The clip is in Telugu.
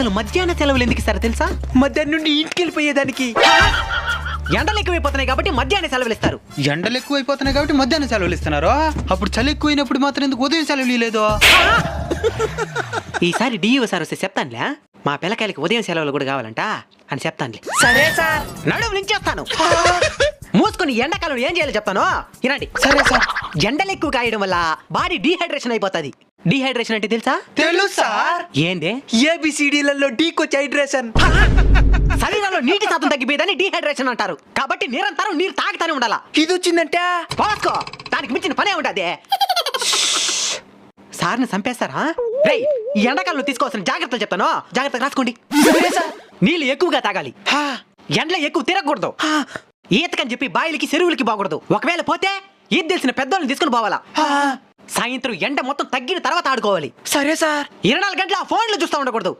అసలు మధ్యాహ్న సెలవులు ఎందుకు ఇస్తారో తెలుసా? మధ్యాహ్నం నుండి ఇంటికి వెళ్ళిపోయేదానికి. ఎండలు ఎక్కువైపోతున్నాయి కాబట్టి మధ్యాహ్న సెలవులు ఇస్తారు. ఎండలు ఎక్కువైపోతున్నాయి కాబట్టి మధ్యాహ్నం సెలవులు ఇస్తున్నారు. అప్పుడు చలి ఎక్కువైనప్పుడు మాత్రం ఎందుకు ఉదయం సెలవులు లేదు? ఈసారి డిఈఓ సార్ వస్తే చెప్తానులే, మా పిల్లకాయలకి ఉదయం సెలవులు కూడా కావాలంట అని చెప్తానులే. సరే సార్. నడుము నించేస్తాను. మూసుకొని ఎండాకాలం ఏం చేయాలో చెప్తాను వినండి. సరే సార్. ఎండలు ఎక్కువ కాయడం వల్ల బాడీ డీహైడ్రేషన్ అయిపోతుంది. డీహైడ్రేషన్ అంటే తెలుసా? తెలుసు సార్. ఏంది? ఏబిసిడీలలో డీకొచ్చి హైడ్రేషన్. శరీరంలో నీటి శాతం తగ్గిపోయేదని డీహైడ్రేషన్ అంటారు. కాబట్టి నిరంతరం నీరు తాగుతానే ఉండాలా. ఇది వచ్చిందంటే పోసుకో, దానికి మించిన పనే ఉంటది. సార్ని చంపేస్తారా? రేయ్, ఈ ఎండాకాలంలో తీసుకోవాల్సిన జాగ్రత్తలు చెప్తాను, జాగ్రత్తగా రాసుకోండి. నీళ్ళు ఎక్కువగా తాగాలి. ఎండలో ఎక్కువ తిరగకూడదు. ఈతకని చెప్పి బాయిలకి చెరువులకి పోకూడదు. ఒకవేళ పోతే ఈత తెలిసిన పెద్దోళ్ళని తీసుకుని పోవాలా. సాయంత్రం ఎండ మొత్తం తగ్గిన తర్వాత ఆడుకోవాలి. సరే సార్. 24 గంటల ఫోన్లు చూస్తూ ఉండకూడదు.